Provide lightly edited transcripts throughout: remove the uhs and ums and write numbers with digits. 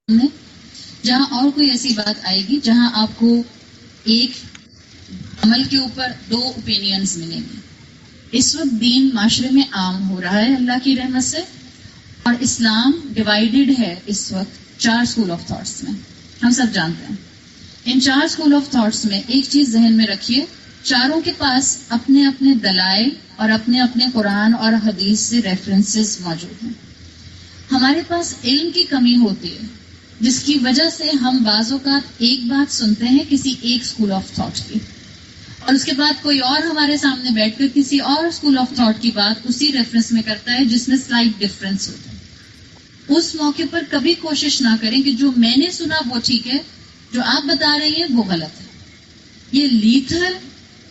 سامنے، جہاں اور کوئی ایسی بات آئے گی جہاں آپ کو ایک عمل کے اوپر دو اوپینینز ملیں گی. اس وقت دین معاشرے میں عام ہو رہا ہے اللہ کی رحمت سے، اور اسلام ڈیوائیڈڈ ہے اس وقت 4 اسکول آف تھاٹس میں. ہم سب جانتے ہیں ان 4 اسکول آف تھاٹس میں ایک چیز ذہن میں رکھیے، چاروں کے پاس اپنے اپنے دلائل اور اپنے اپنے قرآن اور حدیث سے ریفرنسز موجود ہیں. ہمارے پاس علم کی کمی ہوتی ہے جس کی وجہ سے ہم بعض اوقات ایک بات سنتے ہیں کسی ایک اسکول آف تھاٹ کی، اور اس کے بعد کوئی اور ہمارے سامنے بیٹھ کر کسی اور اسکول آف تھاٹ کی بات اسی ریفرنس میں کرتا ہے جس میں سلائٹ ڈفرنس ہوتا ہے. اس موقع پر کبھی کوشش نہ کریں کہ جو میں نے سنا وہ ٹھیک ہے، جو آپ بتا رہی ہیں وہ غلط ہے. یہ لیتھل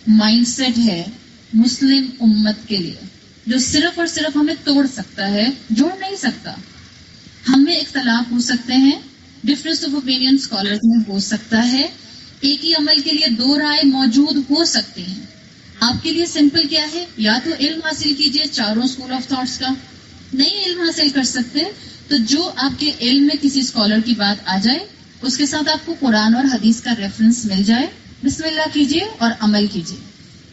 مائنڈ سیٹ ہے مسلم امت کے لیے، جو صرف اور صرف ہمیں توڑ سکتا ہے، جوڑ نہیں سکتا. ہم میں اختلاف ہو سکتے ہیں، ڈفرینس آف اوپینین اسکالرز میں ہو سکتا ہے، ایک ہی عمل کے لیے 2 رائے موجود ہو سکتی ہیں. آپ کے لیے سمپل کیا ہے؟ یا تو علم حاصل کیجئے چاروں اسکول آف تھاٹس کا. نہیں علم حاصل کر سکتے تو جو آپ کے علم میں کسی اسکالر کی بات آ جائے اس کے ساتھ آپ کو قرآن اور حدیث کا ریفرنس مل جائے، بسم اللہ کیجئے اور عمل کیجئے.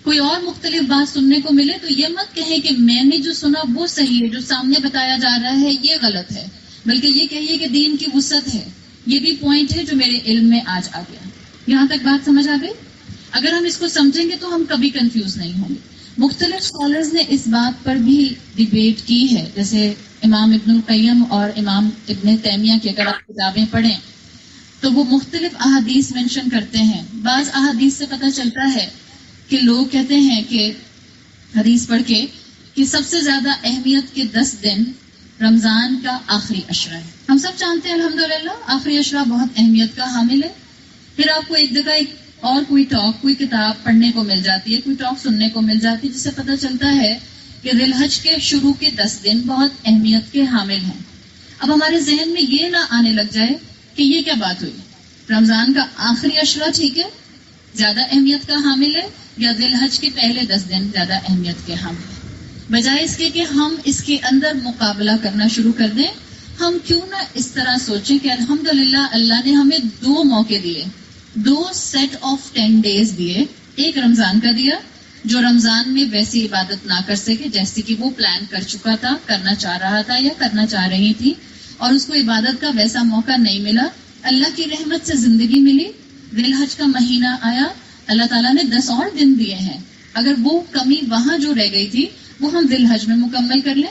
کوئی اور مختلف بات سننے کو ملے تو یہ مت کہیں کہ میں نے جو سنا وہ صحیح ہے، جو سامنے بتایا جا رہا ہے یہ غلط ہے، بلکہ یہ کہیے کہ دین کی وسعت ہے. یہ بھی پوائنٹ ہے جو میرے علم میں آج آ گیا. یہاں تک بات سمجھ آ گئی؟ اگر ہم اس کو سمجھیں گے تو ہم کبھی کنفیوز نہیں ہوں گے. مختلف اسکالرز نے اس بات پر بھی ڈیبیٹ کی ہے، جیسے امام ابن القیم اور امام ابن تیمیہ کی اگر آپ کتابیں پڑھیں تو وہ مختلف احادیث مینشن کرتے ہیں. بعض احادیث سے پتہ چلتا ہے کہ لوگ کہتے ہیں کہ حدیث پڑھ کے کہ سب سے زیادہ اہمیت کے 10 دن رمضان کا آخری عشرہ ہے. ہم سب جانتے ہیں الحمدللہ آخری عشرہ بہت اہمیت کا حامل ہے. پھر آپ کو ایک جگہ اور کوئی ٹاک، کوئی کتاب پڑھنے کو مل جاتی ہے، کوئی ٹاک سننے کو مل جاتی ہے جس سے پتہ چلتا ہے کہ ذی الحج کے شروع کے 10 دن بہت اہمیت کے حامل ہیں. اب ہمارے ذہن میں یہ نہ آنے لگ جائے کہ یہ کیا بات ہوئی، رمضان کا آخری عشرہ ٹھیک ہے زیادہ اہمیت کا حامل ہے یا ذی الحج کے پہلے 10 دن زیادہ اہمیت کے حامل ہے. بجائے اس کے کہ ہم اس کے اندر مقابلہ کرنا شروع کر دیں، ہم کیوں نہ اس طرح سوچیں کہ الحمدللہ اللہ نے ہمیں 2 موقع دیے، 2 سیٹ آف 10 ڈیز دیے. ایک رمضان کا دیا جو رمضان میں ویسی عبادت نہ کر سکے جیسے کہ وہ پلان کر چکا تھا، کرنا چاہ رہا تھا یا کرنا چاہ رہی تھی، اور اس کو عبادت کا ویسا موقع نہیں ملا. اللہ کی رحمت سے زندگی ملی، ذی الحج کا مہینہ آیا، اللہ تعالیٰ نے 10 اور دن دیے ہیں. اگر وہ کمی وہاں جو رہ گئی تھی وہ ہم ذی الحج میں مکمل کر لیں.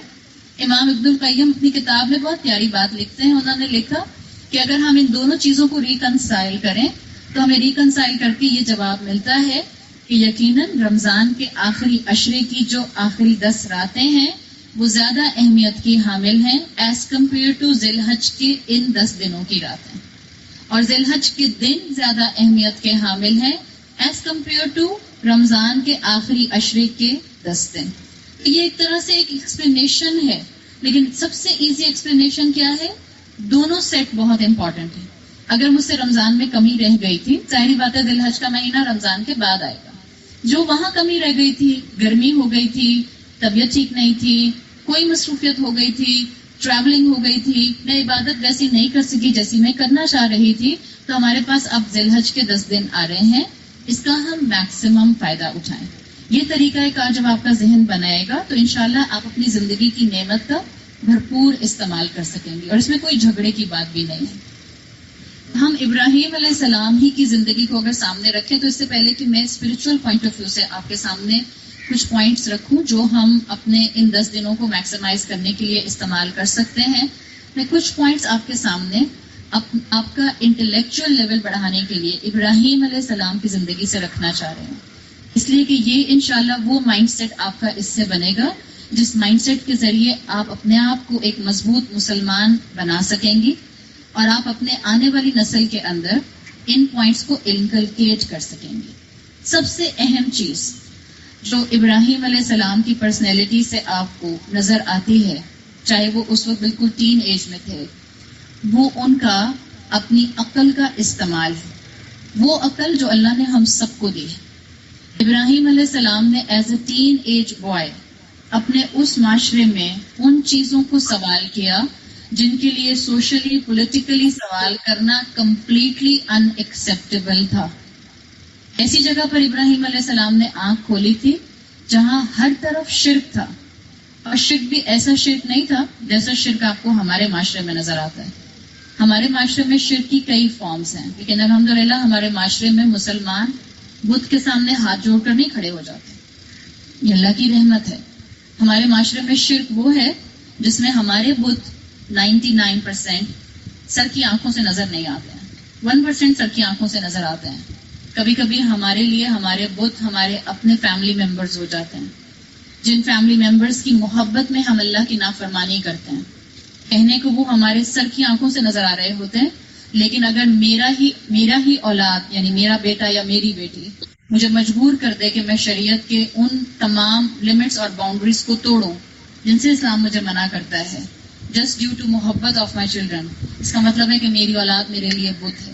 امام ابن القیم اپنی کتاب میں بہت پیاری بات لکھتے ہیں. انہوں نے لکھا کہ اگر ہم ان دونوں چیزوں کو ریکنسائل کریں تو ہمیں ریکنسائل کر کے یہ جواب ملتا ہے کہ یقیناً رمضان کے آخری عشرے کی جو آخری 10 راتیں ہیں وہ زیادہ اہمیت کی حامل ہیں ایز کمپیئر ٹو ذی الحج کے ان 10 دنوں کی راتیں، اور ذی الحج کے دن زیادہ اہمیت کے حامل ہیں ایز کمپیئر ٹو رمضان کے آخری عشرے کے 10 دن. یہ ایک طرح سے ایک ایکسپلینیشن ہے، لیکن سب سے ایزی ایکسپلینیشن کیا ہے؟ دونوں سیٹ بہت امپورٹنٹ ہیں. اگر مجھ سے رمضان میں کمی رہ گئی تھی، ظاہری بات ہے ذی الحج کا مہینہ رمضان کے بعد آئے گا، جو وہاں کمی رہ گئی تھی، گرمی ہو گئی تھی، طبیعت ٹھیک نہیں تھی، کوئی مصروفیت ہو گئی تھی، ٹریولنگ ہو گئی تھی، میں عبادت ویسی نہیں کر سکی جیسی میں کرنا چاہ رہی تھی، تو ہمارے پاس اب ذی الحج کے 10 دن آ رہے ہیں، اس کا ہم میکسیمم فائدہ اٹھائیں. یہ طریقہ کار جب آپ کا ذہن بنائے گا تو انشاءاللہ آپ اپنی زندگی کی نعمت کا بھرپور استعمال کر سکیں گے، اور اس میں کوئی جھگڑے کی بات بھی نہیں ہے. ہم ابراہیم علیہ السلام ہی کی زندگی کو اگر سامنے رکھیں تو اس سے پہلے کہ میں اسپرچل پوائنٹ آف ویو سے آپ کے سامنے کچھ پوائنٹس رکھوں جو ہم اپنے ان 10 دنوں کو میکسیمائز کرنے کے لیے استعمال کر سکتے ہیں، میں کچھ پوائنٹس آپ کے سامنے آپ کا انٹلیکچوئل لیول بڑھانے کے لیے ابراہیم علیہ السلام کی زندگی سے رکھنا چاہ رہے ہیں، اس لیے کہ یہ انشاءاللہ وہ مائنڈ سیٹ آپ کا اس سے بنے گا جس مائنڈ سیٹ کے ذریعے آپ اپنے آپ کو ایک مضبوط مسلمان بنا سکیں گی، اور آپ اپنے آنے والی نسل کے اندر ان پوائنٹس کو انکلکیٹ کر سکیں گے. سب سے اہم چیز جو ابراہیم علیہ السلام کی پرسنالٹی سے آپ کو نظر آتی ہے، چاہے وہ اس وقت بالکل ٹین ایج میں تھے، وہ ان کا اپنی عقل کا استعمال ہے، وہ عقل جو اللہ نے ہم سب کو دی ہے. ابراہیم علیہ السلام نے as a teenage boy اپنے اس معاشرے میں ان چیزوں کو سوال کیا جن کے لیے سوشلی پولیٹیکلی سوال کرنا کمپلیٹلی ان ایکسیپٹیبل تھا. ایسی جگہ پر ابراہیم علیہ السلام نے آنکھ کھولی تھی جہاں ہر طرف شرک تھا، اور شرک بھی ایسا شرک نہیں تھا جیسا شرک آپ کو ہمارے معاشرے میں نظر آتا ہے. ہمارے معاشرے میں شرک کی کئی فارمز ہیں، لیکن الحمدللہ ہمارے معاشرے میں مسلمان بت کے سامنے ہاتھ جوڑ کر نہیں کھڑے ہو جاتے. یہ اللہ کی رحمت ہے. ہمارے معاشرے میں شرک وہ ہے جس میں ہمارے بت 99% سر کی آنکھوں سے نظر نہیں آتے ہیں، 1% سر کی آنکھوں سے نظر آتے ہیں. کبھی کبھی ہمارے لیے ہمارے بت ہمارے اپنے فیملی ممبرز ہو جاتے ہیں، جن فیملی ممبرز کی محبت میں ہم اللہ کی نافرمانی کرتے ہیں. کہنے کو وہ ہمارے سر کی آنکھوں سے نظر آ رہے ہوتے ہیں، لیکن اگر میرا ہی اولاد یعنی میرا بیٹا یا میری بیٹی مجھے مجبور کر دے کہ میں شریعت کے ان تمام لمٹس اور باؤنڈریز کو توڑوں جن سے اسلام مجھے منع کرتا ہے، جسٹ ڈیو ٹو محبت آف مائی چلڈرن، اس کا مطلب ہے کہ میری اولاد میرے لیے بت ہے.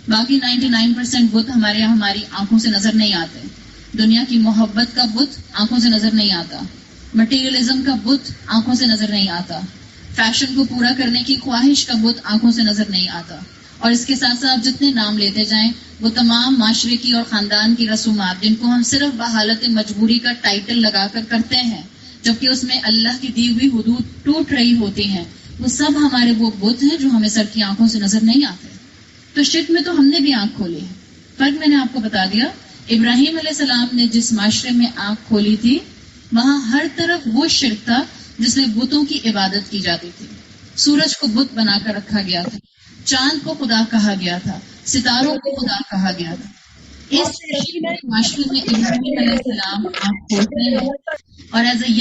باقی 99% بت ہمارے یہاں ہماری آنکھوں سے نظر نہیں آتے. دنیا کی محبت کا بت آنکھوں سے نظر نہیں آتا، مٹیریلزم کا بت آنکھوں سے نظر نہیں آتا، فیشن کو پورا کرنے کی خواہش کا بت آنکھوں سے نظر نہیں آتا. اور اس کے ساتھ ساتھ جتنے نام لیتے جائیں وہ تمام معاشرے کی اور خاندان کی رسومات جن کو ہم صرف بحالت مجبوری کا ٹائٹل لگا کر کرتے ہیں، جبکہ اس میں اللہ کی دی ہوئی حدود ٹوٹ رہی ہوتی ہیں، وہ سب ہمارے وہ بت ہیں جو ہمیں سر کی آنکھوں سے نظر نہیں آتے. تو شرک میں تو ہم نے بھی آنکھ کھولی ہے. فرق میں نے آپ کو بتا دیا. ابراہیم علیہ السلام نے جس معاشرے میں آنکھ کھولی تھی وہاں ہر طرف وہ شرک تھا جس میں بتوں کی عبادت کی جاتی تھی. سورج کو بت بنا کر رکھا گیا تھا، چاند کو خدا کہا گیا تھا، ستاروں کو خدا کہا گیا تھا. اس معاشرے میں ابراہیم علیہ السلام آنکھ کھولتے ہیں اور as a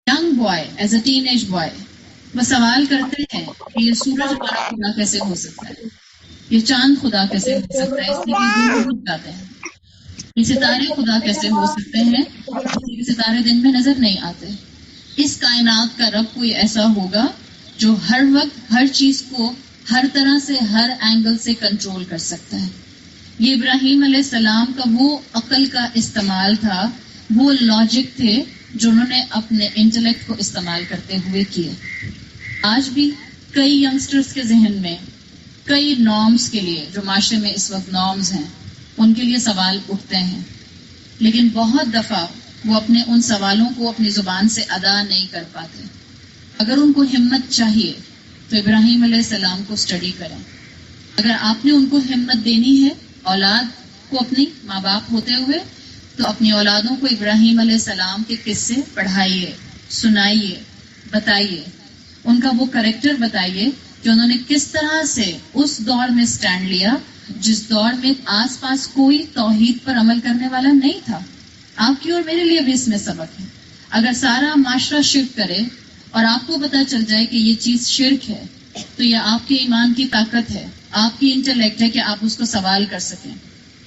young boy, as a teenage boy, وہ سوال کرتے ہیں کہ یہ سورج ہمارا خدا کیسے ہو سکتا ہے، یہ چاند خدا کیسے ہو سکتا ہے، اس لیے کہ دونوں ڈوب جاتے ہیں. یہ ستارے خدا کیسے ہو سکتے ہیں، اس لیے کہ ستارے دن میں نظر نہیں آتے. اس کائنات کا رب کوئی ایسا ہوگا جو ہر وقت ہر چیز کو ہر طرح سے ہر اینگل سے کنٹرول کر سکتا ہے. یہ ابراہیم علیہ السلام کا وہ عقل کا استعمال تھا، وہ لاجک تھے جو انہوں نے اپنے انٹلیکٹ کو استعمال کرتے ہوئے کیے. آج بھی کئی ینگسٹرز کے ذہن میں کئی نارمز کے لیے جو معاشرے میں اس وقت نارمز ہیں ان کے لیے سوال اٹھتے ہیں، لیکن بہت دفعہ وہ اپنے ان سوالوں کو اپنی زبان سے ادا نہیں کر پاتے. اگر ان کو ہمت چاہیے تو ابراہیم علیہ السلام کو اسٹڈی کریں. اگر آپ نے ان کو ہمت دینی ہے اولاد کو اپنی ماں باپ ہوتے ہوئے، تو اپنی اولادوں کو ابراہیم علیہ السلام کے قصے پڑھائیے، سنائیے، بتائیے. ان کا وہ کریکٹر بتائیے کہ انہوں نے کس طرح سے اس دور میں سٹینڈ لیا جس دور میں آس پاس کوئی توحید پر عمل کرنے والا نہیں تھا. آپ کی اور میرے لیے بھی اس میں سبق ہے. اگر سارا معاشرہ شرک کرے اور آپ کو پتہ چل جائے کہ یہ چیز شرک ہے تو یہ آپ کے ایمان کی طاقت ہے، آپ کی انٹلیکٹ ہے کہ آپ اس کو سوال کر سکیں.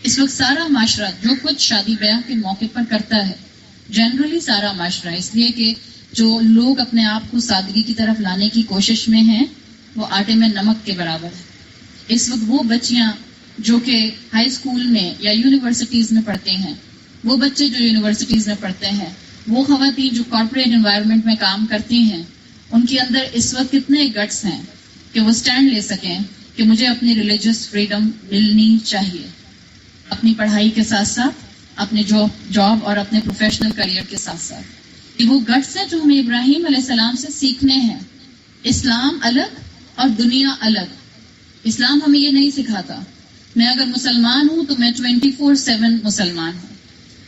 اس وقت سارا معاشرہ جو کچھ شادی بیاہ کے موقع پر کرتا ہے، جنرلی سارا معاشرہ، اس لیے کہ جو لوگ اپنے آپ کو سادگی کی طرف لانے کی کوشش میں ہیں وہ آٹے میں نمک کے برابر ہے. اس وقت وہ بچیاں جو کہ ہائی اسکول میں یا یونیورسٹیز میں پڑھتی ہیں، وہ بچے جو یونیورسٹیز میں پڑھتے ہیں، وہ خواتین جو کارپوریٹ انوائرمنٹ میں کام کرتی ہیں، ان کے اندر اس وقت کتنے گٹس ہیں کہ وہ سٹینڈ لے سکیں کہ مجھے اپنی ریلیجس فریڈم ملنی چاہیے، اپنی پڑھائی کے ساتھ ساتھ اپنے جاب اور اپنے پروفیشنل کریئر کے ساتھ ساتھ. یہ وہ گٹس ہیں جو ہمیں ابراہیم علیہ السلام سے سیکھنے ہیں. اسلام الگ اور دنیا الگ. اسلام ہمیں یہ نہیں سکھاتا میں اگر مسلمان ہوں تو میں 24/7 مسلمان ہوں.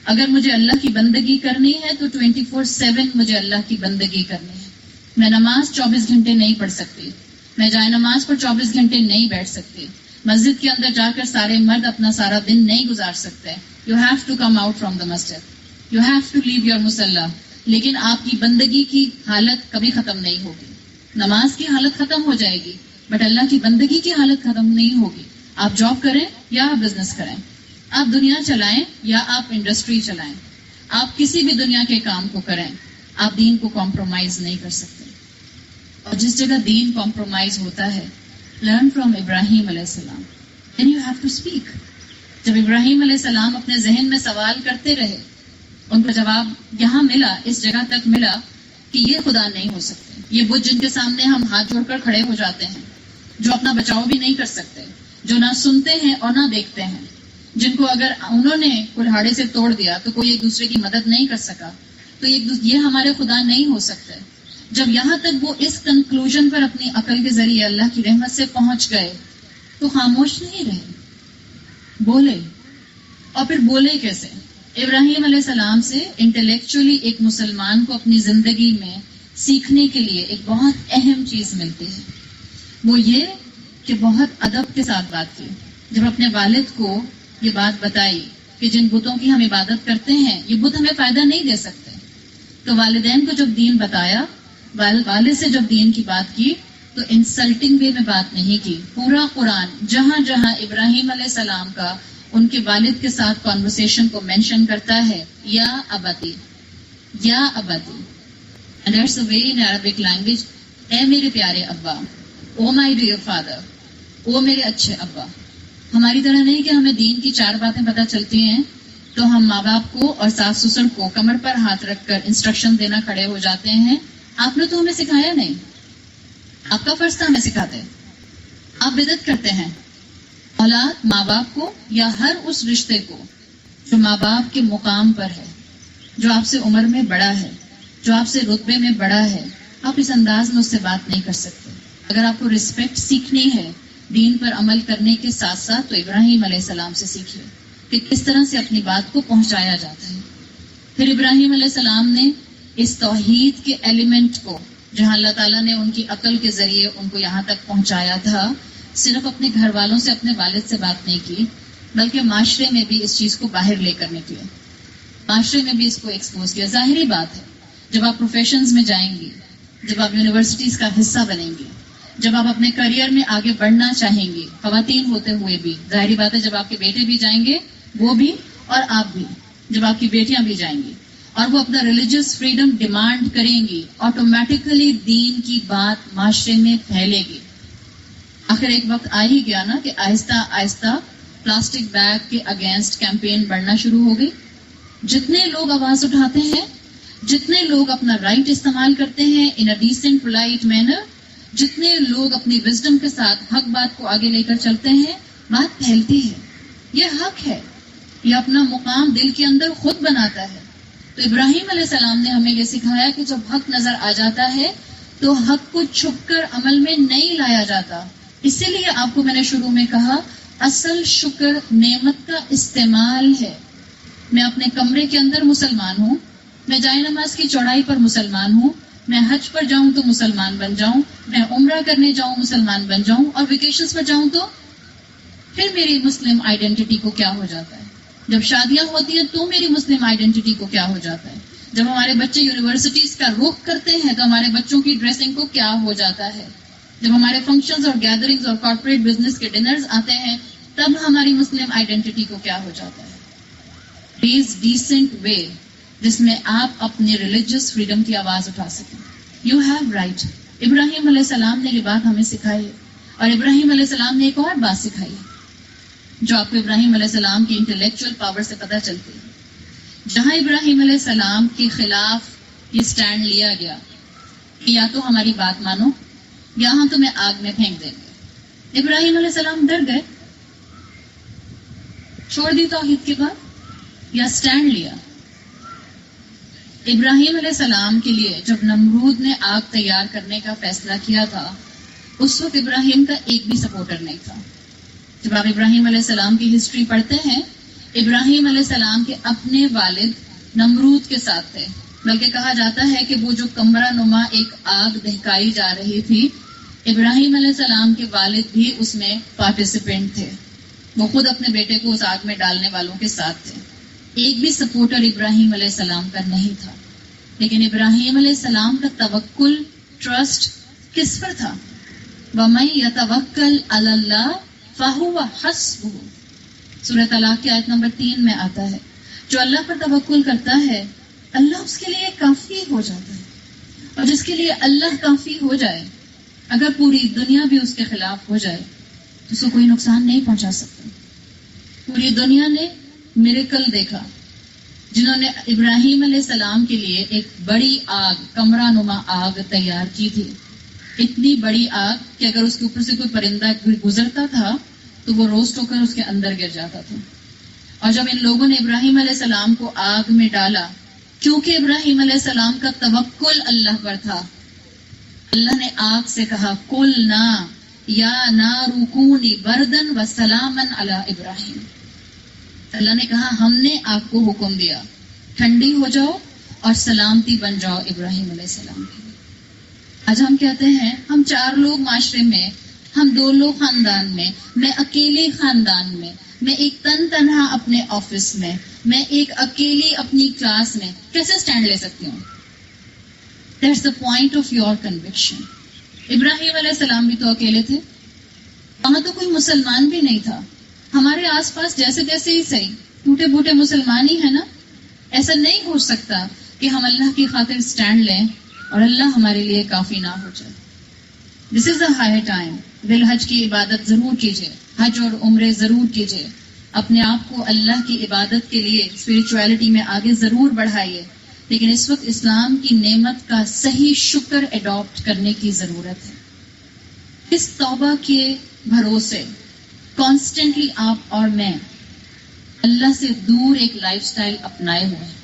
اگر مجھے اللہ کی بندگی کرنی ہے تو 24/7 مجھے اللہ کی بندگی کرنی ہے. میں نماز 24 گھنٹے نہیں پڑھ سکتی، میں جائے نماز پر 24 گھنٹے نہیں بیٹھ سکتی، مسجد کے اندر جا کر سارے مرد اپنا سارا دن نہیں گزار سکتے. You have to come out from the مسجد، you have to leave your مصلی. لیکن آپ کی بندگی کی حالت کبھی ختم نہیں ہوگی. نماز کی حالت ختم ہو جائے گی بٹ اللہ کی بندگی کی حالت ختم نہیں ہوگی. آپ جاب کریں یا آپ بزنس کریں، آپ دنیا چلائیں یا آپ انڈسٹری چلائیں، آپ کسی بھی دنیا کے کام کو کریں، آپ دین کو کمپرومائز نہیں کر سکتے. اور جس جگہ دین کمپرومائز ہوتا ہے learn from ابراہیم علیہ السلام. Then you have to speak. جب ابراہیم علیہ السلام اپنے ذہن میں سوال کرتے رہے، ان کو جواب یہاں ملا، اس جگہ تک ملا کہ یہ خدا نہیں ہو سکتے. یہ بت جن کے سامنے ہم ہاتھ جوڑ کر کھڑے ہو جاتے ہیں، جو اپنا بچاؤ بھی نہیں کر سکتے، جو نہ سنتے ہیں اور نہ دیکھتے ہیں، جن کو اگر انہوں نے کلہاڑے سے توڑ دیا تو کوئی ایک دوسرے کی مدد نہیں کر سکا، تو یہ ہمارے خدا نہیں ہو سکتے. جب یہاں تک وہ اس کنکلوژن پر اپنی عقل کے ذریعے اللہ کی رحمت سے پہنچ گئے تو خاموش نہیں رہے، بولے. اور پھر بولے کیسے؟ ابراہیم علیہ السلام سے انٹلیکچولی ایک مسلمان کو اپنی زندگی میں سیکھنے کے لیے ایک بہت اہم چیز ملتی ہے، وہ یہ کہ بہت ادب کے ساتھ بات کی. جب اپنے والد کو یہ بات بتائی کہ جن بتوں کی ہم عبادت کرتے ہیں یہ بت ہمیں فائدہ نہیں دے سکتے، تو والدین کو جب دین بتایا، والد سے جب دین کی بات کی تو انسلٹنگ وے میں بات نہیں کی. پورا قرآن جہاں جہاں ابراہیم علیہ السلام کا ان کے والد کے ساتھ کانورسیشن کو مینشن کرتا ہے، یا ابتی، یا ابتی. And that's the way in Arabic language، اے میرے پیارے ابا، او مائی ڈیئر فادر، او میرے اچھے ابا. ہماری طرح نہیں کہ ہمیں دین کی 4 باتیں پتہ چلتی ہیں تو ہم ماں باپ کو اور ساس سسر کو کمر پر ہاتھ رکھ کر انسٹرکشن دینا کھڑے ہو جاتے ہیں. آپ نے تو ہمیں سکھایا نہیں، آپ کا فرض تھا ہمیں سکھاتے. آپ بدعت کرتے ہیں. اولاد ماں باپ کو یا ہر اس رشتے کو جو ماں باپ کے مقام پر ہے، جو آپ سے عمر میں بڑا ہے، جو آپ سے رتبے میں بڑا ہے، آپ اس انداز میں اس سے بات نہیں کر سکتے. اگر آپ کو رسپیکٹ سیکھنی ہے دین پر عمل کرنے کے ساتھ ساتھ تو ابراہیم علیہ السلام سے سیکھیے کہ کس طرح سے اپنی بات کو پہنچایا جاتا ہے. پھر ابراہیم علیہ السلام نے اس توحید کے ایلیمنٹ کو، جہاں اللہ تعالیٰ نے ان کی عقل کے ذریعے ان کو یہاں تک پہنچایا تھا، صرف اپنے گھر والوں سے، اپنے والد سے بات نہیں کی، بلکہ معاشرے میں بھی اس چیز کو باہر لے کر نکلے، معاشرے میں بھی اس کو ایکسپوز کیا. ظاہری بات ہے جب آپ پروفیشنز میں جائیں گی، جب آپ یونیورسٹیز کا حصہ بنیں گی، جب آپ اپنے کریئر میں آگے بڑھنا چاہیں گی، خواتین ہوتے ہوئے بھی، ظاہری بات ہے جب آپ کے بیٹے بھی جائیں گے وہ بھی، اور آپ بھی، جب آپ کی بیٹیاں بھی جائیں گی اور وہ اپنا ریلیجیس فریڈم ڈیمانڈ کریں گی، آٹومیٹیکلی دین کی بات معاشرے میں پھیلے گی. آخر ایک وقت آ ہی گیا نا کہ آہستہ آہستہ پلاسٹک بیگ کے اگینسٹ کیمپین بڑھنا شروع ہو گئی. جتنے لوگ آواز اٹھاتے ہیں، جتنے لوگ اپنا رائٹ استعمال کرتے ہیں ان اے ڈیسنٹ پولائٹ مینر، جتنے لوگ اپنی وزڈم کے ساتھ حق بات کو آگے لے کر چلتے ہیں، بات پھیلتی ہے. یہ حق ہے، یہ اپنا مقام دل کے اندر خود بناتا ہے. تو ابراہیم علیہ السلام نے ہمیں یہ سکھایا کہ جب حق نظر آ جاتا ہے تو حق کو چھپ کر عمل میں نہیں لایا جاتا. اسی لیے آپ کو میں نے شروع میں کہا اصل شکر نعمت کا استعمال ہے. میں اپنے کمرے کے اندر مسلمان ہوں، میں جائے نماز کی چوڑائی پر مسلمان ہوں، میں حج پر جاؤں تو مسلمان بن جاؤں، میں عمرہ کرنے جاؤں مسلمان بن جاؤں، اور ویکیشنز پر جاؤں تو پھر میری مسلم آئیڈینٹی کو کیا ہو جاتا ہے؟ جب شادیاں ہوتی ہیں تو میری مسلم آئیڈینٹی کو کیا ہو جاتا ہے؟ جب ہمارے بچے یونیورسٹیز کا رخ کرتے ہیں تو ہمارے بچوں کی ڈریسنگ کو کیا ہو جاتا ہے؟ جب ہمارے فنکشنز اور گیدرنگز اور کارپوریٹ بزنس کے ڈنرز آتے ہیں تب ہماری مسلم آئیڈینٹی کو کیا ہو جاتا ہے؟ پلیز ڈیسنٹ وے جس میں آپ اپنی ریلیجیس فریڈم کی آواز اٹھا سکیں. You have right. ابراہیم علیہ السلام نے یہ بات ہمیں سکھائی ہے، اور ابراہیم علیہ السلام نے ایک اور بات سکھائی ہے جو آپ کو ابراہیم علیہ السلام کی انٹلیکچوئل پاور سے پتہ چلتی ہے. جہاں ابراہیم علیہ السلام کے خلاف یہ سٹینڈ لیا گیا کہ یا تو ہماری بات مانو یا ہم تمہیں آگ میں پھینک دیں گے، ابراہیم علیہ السلام ڈر گئے، چھوڑ دی توحید کے بعد یا سٹینڈ لیا. ابراہیم علیہ السلام کے لیے جب نمرود نے آگ تیار کرنے کا فیصلہ کیا تھا اس وقت ابراہیم کا ایک بھی سپورٹر نہیں تھا. جب آپ ابراہیم علیہ السلام کی ہسٹری پڑھتے ہیں، ابراہیم علیہ السلام کے اپنے والد نمرود کے ساتھ تھے، بلکہ کہا جاتا ہے کہ وہ جو کمرہ نما ایک آگ دہکائی جا رہی تھی، ابراہیم علیہ السلام کے والد بھی اس میں پارٹیسپینٹ تھے. وہ خود اپنے بیٹے کو اس آگ میں ڈالنے والوں کے ساتھ تھے. ایک بھی سپورٹر ابراہیم علیہ السلام کا نہیں تھا. لیکن ابراہیم علیہ السلام کا توکل، ٹرسٹ کس پر تھا؟ وَمَن يَتَوَكَّلْ عَلَى اللَّهِ فَهُوَ حَسْبُهُ. سورہ طلاق کی آیت نمبر 3 میں آتا ہے جو اللہ پر توکل کرتا ہے اللہ اس کے لیے کافی ہو جاتا ہے. اور جس کے لیے اللہ کافی ہو جائے، اگر پوری دنیا بھی اس کے خلاف ہو جائے تو اس کو کوئی نقصان نہیں پہنچا سکتا. پوری دنیا نے میریکل دیکھا. جنہوں نے ابراہیم علیہ السلام کے لیے ایک بڑی آگ، کمرہ نما آگ تیار کی تھی، اتنی بڑی آگ کہ اگر اس کے اوپر سے کوئی پرندہ گزرتا تھا تو وہ روسٹ ہو کر اس کے اندر گر جاتا تھا. اور جب ان لوگوں نے ابراہیم علیہ السلام کو آگ میں ڈالا، کیونکہ ابراہیم علیہ السلام کا توکل اللہ پر تھا، اللہ نے آگ سے کہا قُلْنَا یا نارُ کُونِی بَرْدًا وَسَلَامًا عَلَىٰ ابراہیم. اللہ نے کہا ہم نے آگ کو حکم دیا ٹھنڈی ہو جاؤ اور سلامتی بن جاؤ ابراہیم علیہ السلام کے لیے. آج ہم کہتے ہیں ہم 4 لوگ معاشرے میں، ہم 2 لوگ خاندان میں اکیلے خاندان میں ایک تنہا اپنے آفس میں ایک اکیلی اپنی کلاس میں کیسے سٹینڈ لے سکتی ہوں؟ That's the point of your conviction. ابراہیم علیہ السلام بھی تو اکیلے تھے، وہاں تو کوئی مسلمان بھی نہیں تھا. ہمارے آس پاس جیسے تیسے ہی صحیح ٹوٹے پھوٹے مسلمان ہی ہیں نا. ایسا نہیں ہو سکتا کہ ہم اللہ کی خاطر سٹینڈ لیں اور اللہ ہمارے لیے کافی نہ ہو جائے. دس از دا ہائی ٹائم. بالحج کی عبادت ضرور کیجیے، حج اور عمرے ضرور کیجیے، اپنے آپ کو اللہ کی عبادت کے لیے اسپرچویلٹی میں آگے ضرور بڑھائیے. لیکن اس وقت اسلام کی نعمت کا صحیح شکر اڈاپٹ کرنے کی ضرورت ہے. اس توبہ کے بھروسے کانسٹنٹلی آپ اور میں اللہ سے دور ایک لائف سٹائل اپنائے ہوئے ہیں.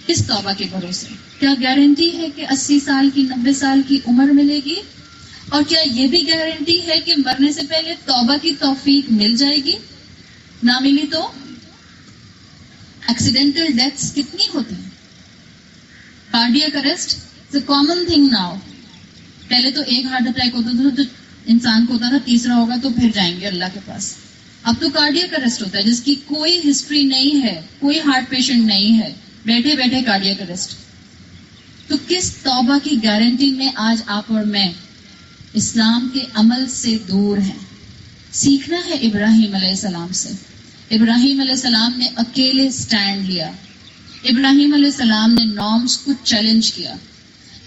اس توبہ کے بھروسے کیا گارنٹی ہے کہ 80 سال کی 90 سال کی عمر ملے گی؟ اور کیا یہ بھی گارنٹی ہے کہ مرنے سے پہلے توبہ کی توفیق مل جائے گی؟ نہ ملی تو ایکسیڈنٹل ڈیتھس کتنی ہوتی ہیں. Cardiac arrest is a common thing now. پہلے تو ایک ہارٹ اٹیک ہوتا تھا تو انسان کو ہوتا تھا تیسرا ہوگا تو پھر جائیں گے اللہ کے پاس. اب تو کارڈیاک اریسٹ ہوتا ہے جس کی کوئی ہسٹری نہیں ہے، کوئی ہارٹ پیشنٹ نہیں ہے، بیٹھے بیٹھے کارڈیاک اریسٹ. تو کس توبہ کی گارنٹی میں آج آپ اور میں اسلام کے عمل سے دور ہیں؟ سیکھنا ہے ابراہیم علیہ السلام سے. ابراہیم علیہ السلام نے اکیلے سٹینڈ لیا. ابراہیم علیہ السلام نے نارمز کو چیلنج کیا.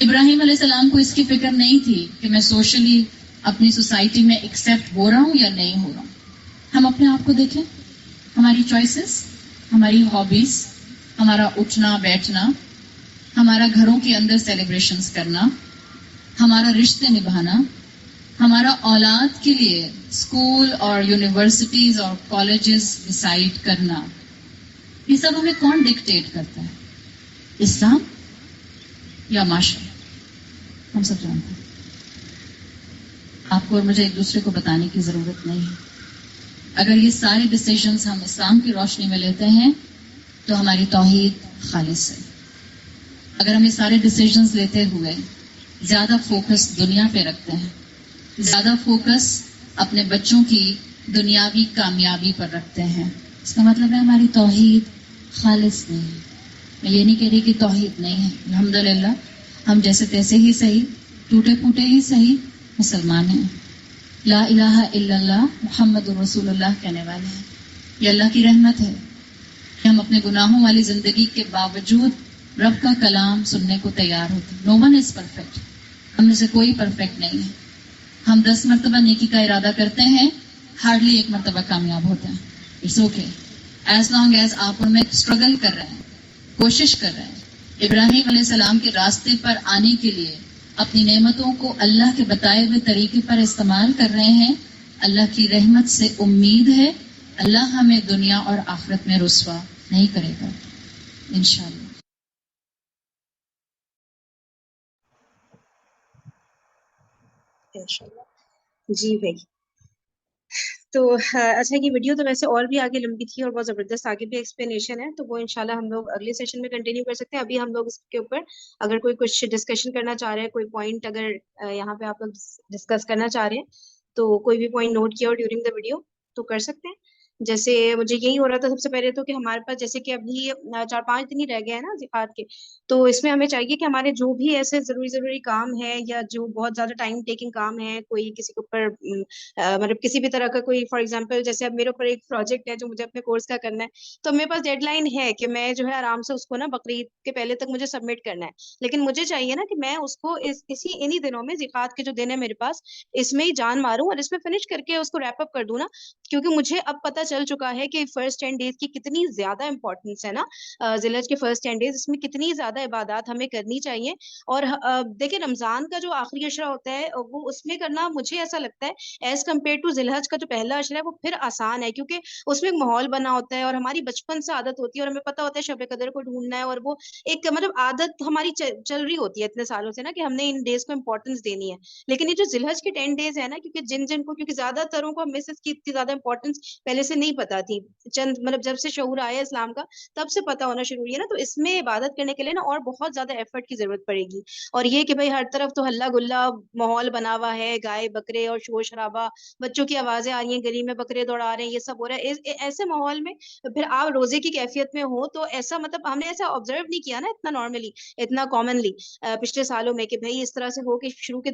ابراہیم علیہ السلام کو اس کی فکر نہیں تھی کہ میں سوشلی اپنی سوسائٹی میں ایکسیپٹ ہو رہا ہوں یا نہیں ہو رہا ہوں. ہم اپنے آپ کو دیکھیں، ہماری چوائسز، ہماری ہابیز، ہمارا اٹھنا بیٹھنا، ہمارا گھروں کے اندر سیلیبریشنز کرنا، ہمارا رشتے نبھانا، ہمارا اولاد کے لیے اسکول اور یونیورسٹیز اور کالجز ڈیسائیڈ کرنا، یہ سب ہمیں کون ڈکٹیٹ کرتا ہے؟ اسلام یا معاشرہ؟ ہم سب جانتے ہیں. آپ کو اور مجھے ایک دوسرے کو بتانے کی ضرورت نہیں ہے. اگر یہ سارے ڈیسیژنز ہم اسلام کی روشنی میں لیتے ہیں تو ہماری توحید خالص ہے. اگر ہم یہ سارے ڈیسیژنز لیتے ہوئے زیادہ فوکس دنیا پہ رکھتے ہیں، زیادہ فوکس اپنے بچوں کی دنیاوی کامیابی پر رکھتے ہیں، اس کا مطلب ہے ہماری توحید خالص نہیں ہے. میں یہ نہیں کہہ رہی کہ توحید نہیں ہے، الحمدللہ ہم جیسے تیسے ہی صحیح، ٹوٹے پھوٹے ہی صحیح مسلمان ہیں، لا الہ الا اللہ محمد رسول اللہ کہنے والے ہیں. یہ اللہ کی رحمت ہے کہ ہم اپنے گناہوں والی زندگی کے باوجود رب کا کلام سننے کو تیار ہوتے ہیں. نو ون از پرفیکٹ، ہم میں سے کوئی پرفیکٹ نہیں ہے. ہم 10 مرتبہ نیکی کا ارادہ کرتے ہیں، ہارڈلی 1 مرتبہ کامیاب ہوتے ہیں. It's okay as long as آپ اور میں اسٹرگل کر رہے ہیں، کوشش کر رہے ہیں، ابراہیم علیہ السلام کے راستے پر آنے کے لیے اپنی نعمتوں کو اللہ کے بتائے ہوئے طریقے پر استعمال کر رہے ہیں. اللہ کی رحمت سے امید ہے اللہ ہمیں دنیا اور آخرت میں رسوا نہیں کرے گا انشاءاللہ. جی بھائی. تو اچھا یہ ویڈیو تو ویسے اور بھی آگے لمبی تھی اور بہت زبردست آگے بھی ایکسپلینیشن ہے، تو وہ انشاءاللہ ہم لوگ اگلے سیشن میں کنٹینیو کر سکتے ہیں. ابھی ہم لوگ اس کے اوپر اگر کوئی کچھ ڈسکشن کرنا چاہ رہے ہیں، کوئی پوائنٹ اگر یہاں پہ آپ لوگ ڈسکس کرنا چاہ رہے ہیں تو کوئی بھی پوائنٹ نوٹ کیا اور ڈیورنگ دا ویڈیو تو کر سکتے ہیں. جیسے مجھے یہی ہو رہا تھا سب سے پہلے تو کہ ہمارے پاس جیسے کہ ابھی 4-5 دن ہی رہ گئے ہیں نا زکات کے، تو اس میں ہمیں چاہیے کہ ہمارے جو بھی ایسے ضروری کام ہے یا جو بہت زیادہ ٹائم ٹیکنگ کام ہے، کوئی کسی کے اوپر مطلب کسی بھی طرح کا کوئی، فار ایگزامپل جیسے اب میرے اوپر ایک پروجیکٹ ہے جو مجھے اپنے کورس کا کرنا ہے، تو میرے پاس ڈیڈ لائن ہے کہ میں جو ہے آرام سے اس کو نا بقرعید کے پہلے تک مجھے سبمٹ کرنا ہے، لیکن مجھے چاہیے نا کہ میں اس کو انہی دنوں میں، زکات کے جو دن ہے میرے پاس، اس میں ہی جان ماروں اور اس میں فنش کر کے اس کو ریپ اپ کر دوں نا، کیونکہ مجھے اب پتہ چل چکا ہے کہ فرسٹ 10 ڈیز کی کتنی زیادہ امپورٹنس ہے نا، ذی الحج کے فرسٹ 10 ڈیز، اس میں کتنی زیادہ عبادات ہمیں کرنی چاہیے. اور دیکھیں رمضان کا جو آخری عشرہ ہوتا ہے وہ اس میں کرنا مجھے ایسا لگتا ہے ایز کمپیئر ٹو ذی الحج کا جو پہلا عشرہ ہے وہ پھر آسان ہے، کیونکہ اس میں ایک ماحول بنا ہوتا ہے اور ہماری بچپن سے عادت ہوتی ہے اور ہمیں پتہ ہوتا ہے شب قدر کو ڈھونڈنا ہے، اور وہ ایک مطلب عادت ہماری چل رہی ہوتی ہے اتنے سالوں سے نا کہ ہم نے ان ڈیز کو امپورٹنس دینی ہے. لیکن یہ جو ذی الحج کے 10 ڈیز ہے نا، کیونکہ جن کو، کیونکہ زیادہ تروں کو ہمیں اس کی اتنی زیادہ امپورٹنس پہلے سے نہیں پتا تھی، چند مطلب جب سے شعور آیا اسلام کا تب سے پتا ہونا شروع ہوئی ہے نا، تو اس میں عبادت کرنے کے لیے نا اور بہت زیادہ ایفرٹ کی ضرورت پڑے گی. اور یہ کہ بھائی ہر طرف تو ہلہ گلا ماحول بنا ہوا ہے، گائے بکرے اور شور شرابہ، بچوں کی آوازیں آ رہی ہیں، گلی میں بکرے دوڑا رہے ہیں، یہ سب ہو رہا ہے. ایسے ماحول میں پھر آپ روزے کی کیفیت میں ہو تو ایسا مطلب ہم نے ایسا آبزرو نہیں کیا نا اتنا نارملی، اتنا کامنلی پچھلے سالوں میں کہ بھائی اس طرح سے ہو کہ شروع کے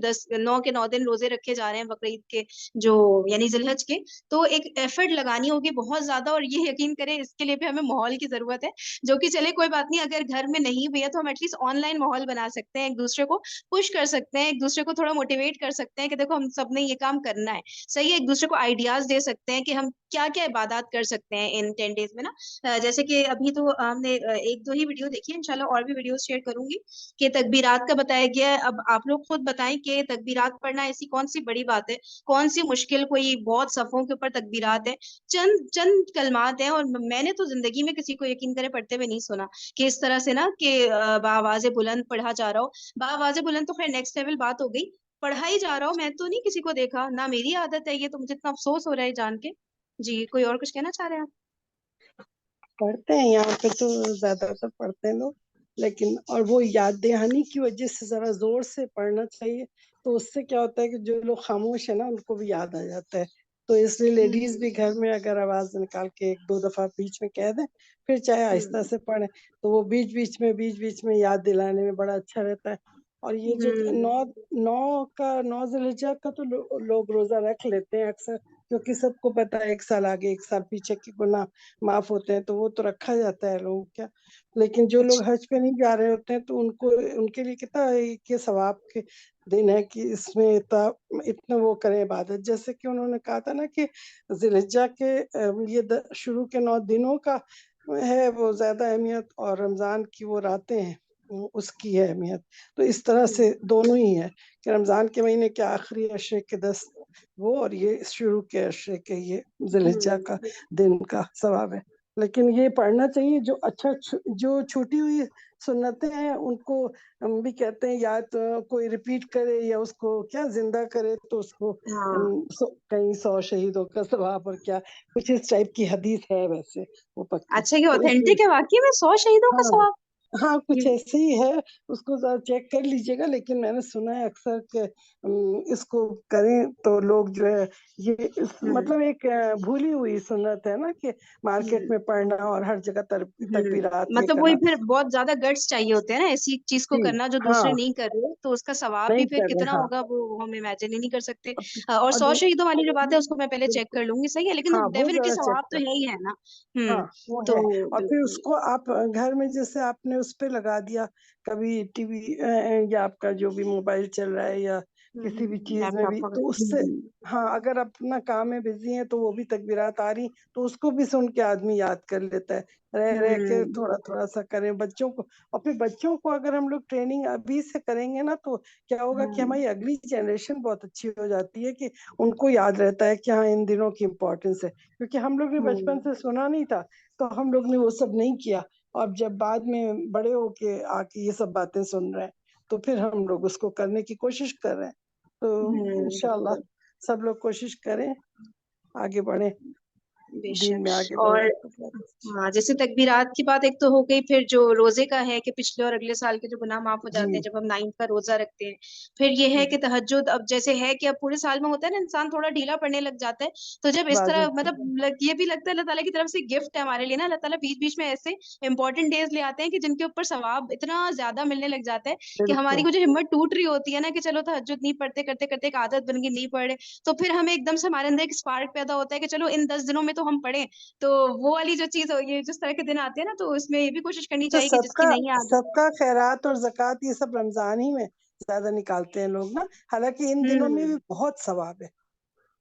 9 دن روزے رکھے جا رہے ہیں بقرعید کے، جو یعنی ذی الحج کے. تو ایک ایفرٹ لگانی ہوگی بہت زیادہ، اور یہ یقین کریں اس کے لیے بھی ہمیں ماحول کی ضرورت ہے، جو کہ چلے کوئی بات نہیں، اگر گھر میں نہیں بھی ہے تو ہم ایٹ لیسٹ آن لائن ماحول بنا سکتے ہیں، ایک دوسرے کو پش کر سکتے ہیں، ایک دوسرے کو تھوڑا موٹیویٹ کر سکتے ہیں کہ دیکھو ہم سب نے یہ کام کرنا ہے صحیح ہے، ایک دوسرے کو آئیڈیاز دے سکتے ہیں کہ ہم کیا کیا عبادات کر سکتے ہیں ان 10 ڈیز میں نا. جیسے کہ ابھی تو ہم نے 1-2 ہی ویڈیو دیکھی ہے، انشاءاللہ اور بھی ویڈیوز شیئر کروں گی کہ تکبیرات کا بتایا گیا ہے. اب آپ لوگ خود بتائیں کہ تکبیرات پڑھنا ایسی کون سی بڑی بات ہے، کون سی مشکل، کوئی بہت صفوں کے اوپر تکبیرات ہے، چند کلمات ہیں، اور میں نے تو زندگی میں کسی کو یقین کرے پڑھتے ہوئے نہیں سنا کہ اس طرح سے نا کہ بآواز بلند پڑھا جا رہا ہو. بآواز بلند تو خیر نیکسٹ لیول بات ہو گئی، پڑھا ہی جا رہا ہو، میں تو نہیں کسی کو دیکھا، نہ میری عادت ہے یہ، تو مجھے اتنا افسوس ہو رہا ہے جان کے. جی کوئی اور کچھ کہنا چاہ رہے ہیں آپ؟ پڑھتے ہیں یہاں پہ تو زیادہ تر پڑھتے ہیں لوگ، لیکن اور وہ یاد دہانی کی وجہ سے ذرا زور سے پڑھنا چاہیے، تو اس سے کیا ہوتا ہے کہ جو لوگ خاموش ہیں نا ان کو بھی یاد آ جاتا ہے. تو اس لیے لیڈیز بھی گھر میں اگر آواز نکال کے 1-2 دفعہ بیچ میں کہہ دیں، پھر چاہے آہستہ سے پڑھیں، تو وہ بیچ بیچ میں یاد دلانے میں بڑا اچھا رہتا ہے. اور یہ جو 9 ذی الحجہ کا تو لوگ روزہ رکھ لیتے ہیں اکثر، کیونکہ سب کو پتا ہے 1 سال آگے 1 سال پیچھے کے گناہ معاف ہوتے ہیں، تو وہ تو رکھا جاتا ہے لوگوں کیا. لیکن جو لوگ حج پہ نہیں جا رہے ہوتے ہیں تو ان کے لیے کتنا کہ ثواب کے دن ہے کہ اس میں اتنا وہ کریں عبادت. جیسے کہ انہوں نے کہا تھا نا کہ ذی الحجہ کے یہ شروع کے 9 دنوں کا ہے وہ زیادہ اہمیت، اور رمضان کی وہ راتیں ہیں اس کی ہے اہمیت. تو اس طرح سے دونوں ہی ہے کہ رمضان کے مہینے کے آخری عشرے کے 10 وہ، اور یہ شروع کے عشرے کے یہ ذی الحجہ کا دن کا ثواب ہے. لیکن یہ پڑھنا چاہیے، جو اچھا جو چھوٹی ہوئی سنتیں ہیں ان کو ہم بھی کہتے ہیں یاد کوئی ریپیٹ کرے یا اس کو کیا زندہ کرے، تو اس کو کہیں 100 شہیدوں کا ثواب، اور کیا کچھ اس ٹائپ کی حدیث ہے ویسے وہ پکی. اچھا، یہ تو اس اوتھینٹک ہے واقعی میں 100 شہیدوں کا ہاں ثواب؟ ہاں کچھ ایسے ہی ہے، اس کو ذرا چیک کر لیجئے گا. لیکن میں نے سنا ہے اکثر کہ اس کو کریں تو لوگ جو ہے یہ مطلب ایک بھولی ہوئی سنت ہے نا کہ مارکیٹ میں پڑھنا اور ہر جگہ تکبیرات یہ مطلب وہی کرنا. پھر بہت زیادہ گٹس چاہیے ہوتے ہیں نا ایسی چیز کو جی کرنا جو ہاں دوسرے نہیں کر رہے، تو اس کا ثواب بھی نہیں پھر کر رہے. کتنا ہاں ہوگا وہ ہم امیجن ہی نہیں کر سکتے. اور 100 اور شہیدوں والی جو بات ہے اس کو میں پہلے چیک بالکل کر لوں گی، صحیح ہے، لیکن ہاں وہ ڈیفینیٹلی ذرا چیک ثواب تو کر. ہے ہی ہے نا. ہاں وہ تو ہے. اور پھر اس بالکل. کو آپ گھر میں جیسے آپ نے اس پہ لگا دیا، کبھی ٹی وی یا آپ کا جو بھی موبائل چل رہا ہے یا کسی بھی چیز لیپ میں بھی، ٹاپ تو اس سے ہاں اگر اپنا کام میں بزی ہیں تو وہ بھی تکبیرات آ رہی تو اس کو بھی سن کے آدمی یاد کر لیتا ہے، رہ کے تھوڑا سا کریں بچوں کو. اور پھر بچوں کو اگر ہم لوگ ٹریننگ ابھی سے کریں گے نا تو کیا ہوگا کہ ہماری اگلی جنریشن بہت اچھی ہو جاتی ہے کہ ان کو یاد رہتا ہے کہ ہاں ان دنوں کی امپورٹنس ہے. کیونکہ ہم لوگ نے بچپن سے سنا نہیں تھا تو ہم لوگ نے وہ سب نہیں کیا، اور جب بعد میں بڑے ہو کے آ کے یہ سب باتیں سن رہے ہیں تو پھر ہم لوگ اس کو کرنے کی کوشش کر رہے ہیں. تو انشاءاللہ سب لوگ کوشش کریں، آگے بڑھیں. بے دین شک. میں آگے اور بڑھے تو بہت اچھی. ہاں جیسے تکبیرات کی بات ایک تو ہو گئی, پھر جو روزے کا ہے کہ پچھلے اور اگلے سال کے جو گناہ معاف ہو جاتے ہیں جی جب ہم 9 کا روزہ رکھتے ہیں. پھر یہ ہے جی کہ تہجد, اب جیسے ہے کہ اب پورے سال میں ہوتا ہے نا انسان تھوڑا ڈھیلا پڑنے لگ جاتا ہے, تو جب اس طرح عبادت مطلب یہ بھی لگتا ہے اللہ تعالیٰ کی طرف سے گفٹ ہے ہمارے لیے نا, اللہ تعالیٰ بیچ بیچ میں ایسے امپورٹنٹ ڈیز لے آتے ہیں کہ جن کے اوپر ثواب اتنا زیادہ ملنے لگ جاتا ہے کہ ہماری بالکل. کو جو ہمت ٹوٹ رہی ہوتی ہے نا کہ چلو تہجد نہیں پڑھتے, کرتے کرتے ایک عادت بن گئی نہیں پڑھ رہے, تو پھر ہمیں ایک دم سے ہمارے اندر ایک اسپارک پیدا ہوتا ہے کہ چلو ان 10 دنوں میں تو ہم پڑھیں. تو وہ والی جو چیز ہوگی جس طرح کے دن آتے ہیں نا, تو اس میں یہ بھی کوشش کرنی تو چاہیے کہ جس کی نہیں عادت. صدقہ خیرات اور زکوٰۃ یہ سب رمضان ہی میں زیادہ نکالتے ہیں لوگ نا, حالانکہ ان دنوں میں بھی بہت ثواب ہے